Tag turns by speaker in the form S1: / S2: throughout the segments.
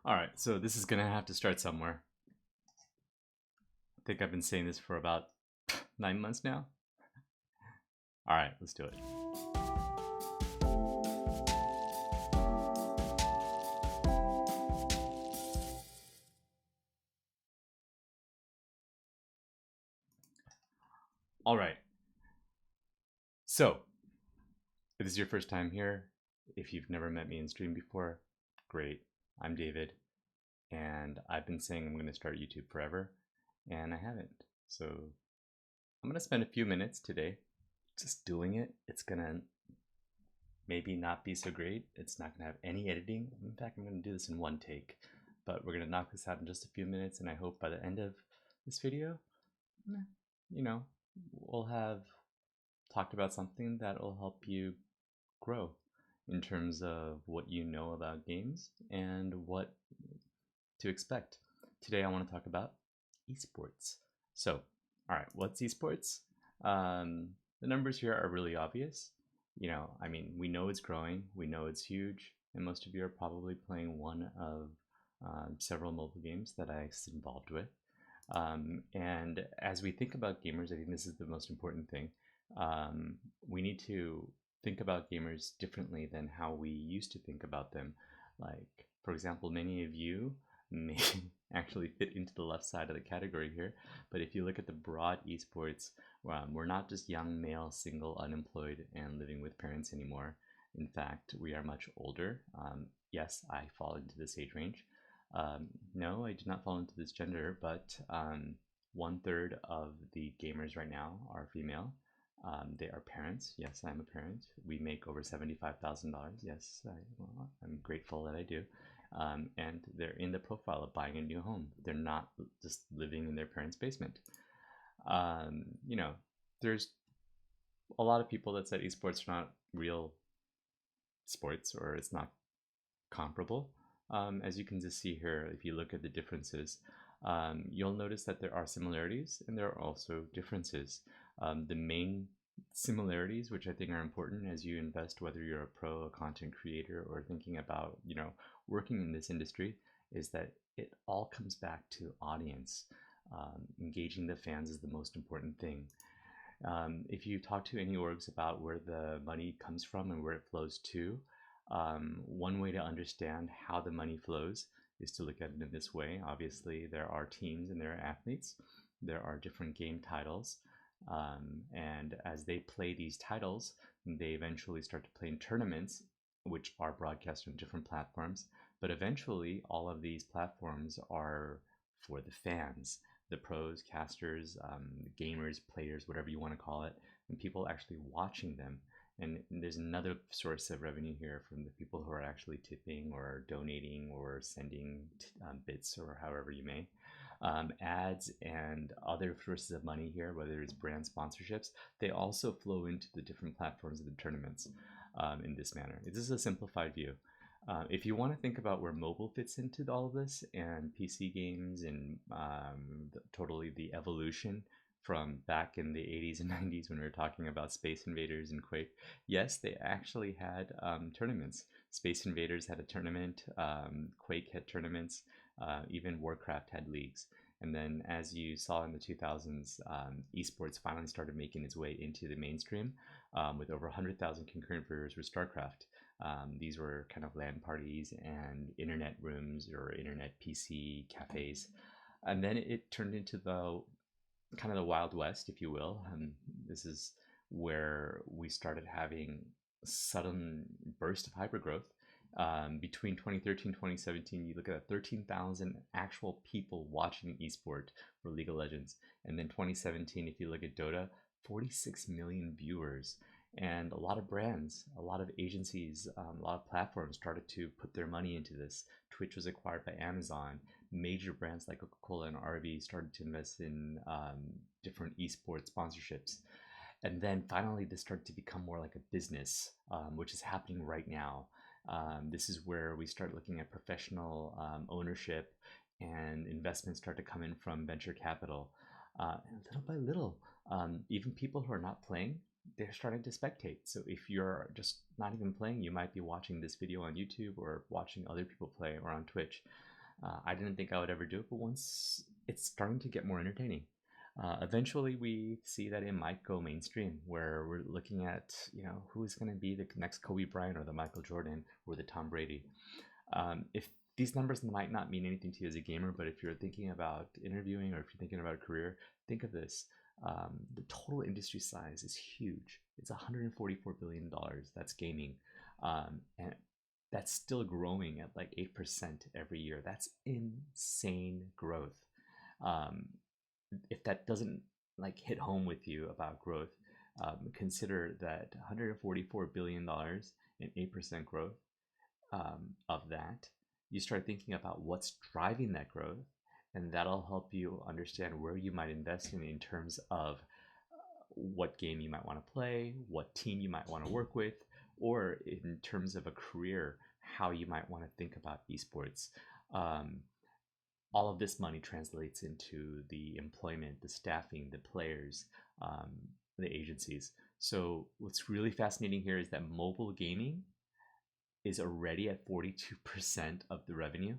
S1: All right, so this is gonna have to start somewhere. I think I've been saying this for about 9 months now. All right, let's do it. All right. So, if this is your first time here, if you've never met me in stream before, great. I'm David, and I've been saying I'm going to start YouTube forever, and I haven't. So, I'm going to spend a few minutes today just doing it. It's going to maybe not be so great. It's not going to have any editing. In fact, I'm going to do this in one take, but we're going to knock this out in just a few minutes, and I hope by the end of this video, you know, we'll have talked about something that will help you grow in terms of what you know about games and what to expect. Today I want to talk about esports. So, all right, what's esports? The numbers here are really obvious. You know, I mean, we know it's growing, we know it's huge, and most of you are probably playing one of several mobile games that I'm involved with. And as we think about gamers, I think this is the most important thing. We need to think about gamers differently than how we used to think about them. Like, for example, many of you may actually fit into the left side of the category here, but if you look at the broad esports, we're not just young male, single, unemployed, and living with parents anymore. In fact, we are much older. Yes, I fall into this age range. No, I do not fall into this gender, but 1/3 of the gamers right now are female. They are parents. Yes, I'm a parent. We make over $75,000. Yes, I'm grateful that I do. And they're in the profile of buying a new home. They're not just living in their parents' basement. You know, there's a lot of people that said esports are not real sports or it's not comparable. As you can just see here, if you look at the differences, you'll notice that there are similarities and there are also differences. The main similarities, which I think are important as you invest, whether you're a pro, a content creator, or thinking about, you know, working in this industry, is that it all comes back to audience. Engaging the fans is the most important thing. If you talk to any orgs about where the money comes from and where it flows to, one way to understand how the money flows is to look at it in this way. Obviously, there are teams and there are athletes. There are different game titles. And as they play these titles, they eventually start to play in tournaments, which are broadcast on different platforms. But eventually, all of these platforms are for the fans, the pros, casters, gamers, players, whatever you want to call it, and people actually watching them. And there's another source of revenue here from the people who are actually tipping or donating or sending bits or however you may. Ads and other sources of money here, whether it's brand sponsorships, they also flow into the different platforms of the tournaments in this manner. This is a simplified view. If you want to think about where mobile fits into all of this and PC games and totally the evolution from back in the 80s and 90s when we were talking about Space Invaders and Quake, yes, they actually had tournaments. Space Invaders had a tournament, Quake had tournaments, even Warcraft had leagues. And then as you saw in the 2000s, esports finally started making its way into the mainstream with over 100,000 concurrent viewers for StarCraft. These were kind of LAN parties and internet rooms or internet PC cafes. And then it turned into the kind of the Wild West, if you will. This is where we started having sudden burst of hypergrowth. Between 2013 and 2017, you look at 13,000 actual people watching esport for League of Legends. And then 2017, if you look at DOTA, 46 million viewers. And a lot of brands, a lot of agencies, a lot of platforms started to put their money into this. Twitch was acquired by Amazon. Major brands like Coca-Cola and RV started to invest in different esports sponsorships. And then finally, this started to become more like a business, which is happening right now. This is where we start looking at professional ownership and investments start to come in from venture capital. And little by little, even people who are not playing, they're starting to spectate. So if you're just not even playing, you might be watching this video on YouTube or watching other people play or on Twitch. I didn't think I would ever do it, but once it's starting to get more entertaining. Eventually, we see that it might go mainstream, where we're looking at, who's going to be the next Kobe Bryant or the Michael Jordan or the Tom Brady. If these numbers might not mean anything to you as a gamer, but if you're thinking about interviewing or if you're thinking about a career, think of this. The total industry size is huge. It's $144 billion. That's gaming. And that's still growing at like 8% every year. That's insane growth. Um, if that doesn't like hit home with you about growth, consider that $144 billion and 8% growth of that. You start thinking about what's driving that growth, and that'll help you understand where you might invest in terms of what game you might want to play, what team you might want to work with, or in terms of a career, how you might want to think about esports. Um, all of this money translates into the employment, the staffing, the players, um, the agencies. So what's really fascinating here is that mobile gaming is already at 42% of the revenue.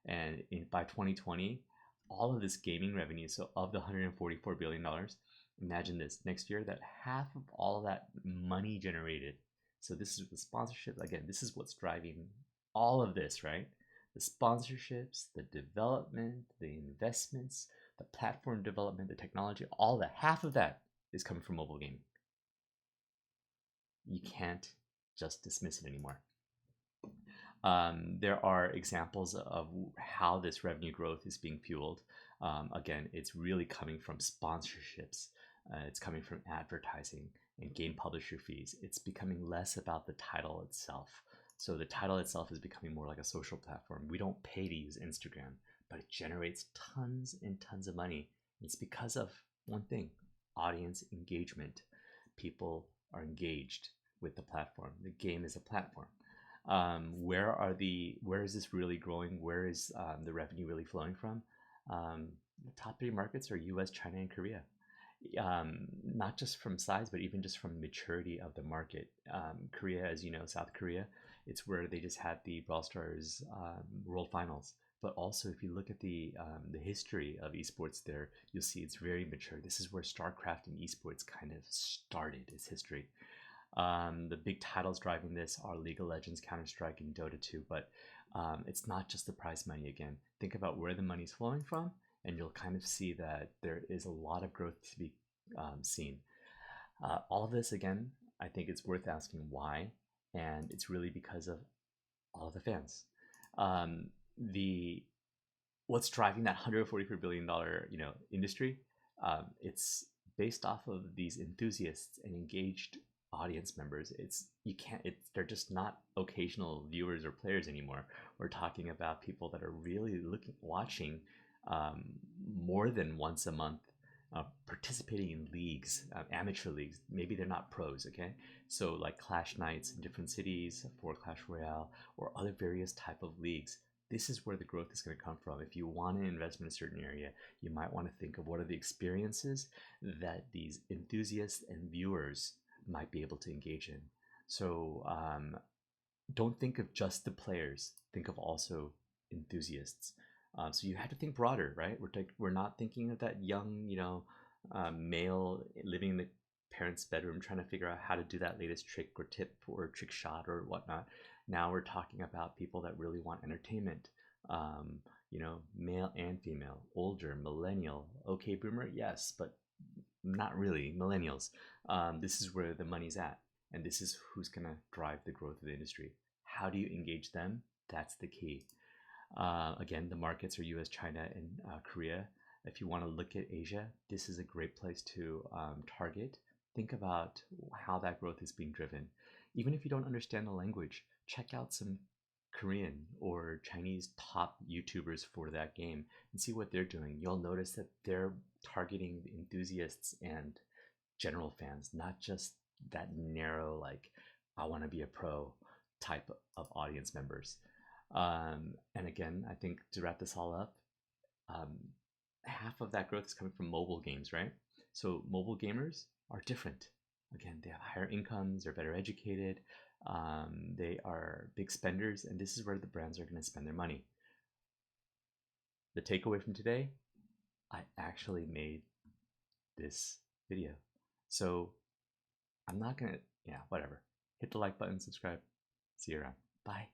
S1: And by 2020, all of this gaming revenue, so of the $144 billion, imagine this next year that half of all of that money generated. So this is the sponsorship. Again, this is what's driving all of this, right? The sponsorships, the development, the investments, the platform development, the technology, all that, half of that is coming from mobile gaming. You can't just dismiss it anymore. There are examples of how this revenue growth is being fueled. Again, it's really coming from sponsorships. It's coming from advertising and game publisher fees. It's becoming less about the title itself. So the title itself is becoming more like a social platform. We don't pay to use Instagram, but it generates tons and tons of money. It's because of one thing: audience engagement. People are engaged with the platform. The game is a platform. Where is this really growing? Where is the revenue really flowing from? The top three markets are US, China, and Korea. Not just from size, but even just from maturity of the market. Korea, as you know, South Korea, it's where they just had the Brawl Stars World Finals. But also, if you look at the history of esports there, you'll see it's very mature. This is where StarCraft and esports kind of started its history. The big titles driving this are League of Legends, Counter-Strike, and Dota 2, but it's not just the prize money again. Think about where the money's flowing from, and you'll kind of see that there is a lot of growth to be seen. All of this, again, I think it's worth asking why, and it's really because of all of the fans. The What's driving that $144 billion industry? It's based off of these enthusiasts and engaged audience members. They're just not occasional viewers or players anymore. We're talking about people that are really watching um, more than once a month, participating in leagues, amateur leagues. Maybe they're not pros, okay? So like Clash Nights in different cities for Clash Royale or other various type of leagues. This is where the growth is going to come from. If you want to invest in a certain area, you might want to think of what are the experiences that these enthusiasts and viewers might be able to engage in. So don't think of just the players. Think of also enthusiasts. So you have to think broader, right? We're not thinking of that young, male living in the parents' bedroom trying to figure out how to do that latest trick or tip or trick shot or whatnot. Now we're talking about people that really want entertainment. Male and female, older, millennial, okay, boomer, yes, but not really millennials. This is where the money's at, and this is who's going to drive the growth of the industry. How do you engage them? That's the key. Again, the markets are US, China, and Korea. If you want to look at Asia, this is a great place to target. Think about how that growth is being driven. Even if you don't understand the language, check out some Korean or Chinese top YouTubers for that game and see what they're doing. You'll notice that they're targeting enthusiasts and general fans, not just that narrow, like, I want to be a pro type of audience members. And again, I think to wrap this all up, um, half of that growth is coming from mobile games, right? So mobile gamers are different. Again, they have higher incomes, they're better educated, they are big spenders, and this is where the brands are going to spend their money. the takeaway from today, I actually made this video. So I'm not gonna, yeah, whatever. Hit the like button, subscribe. See you around. Bye.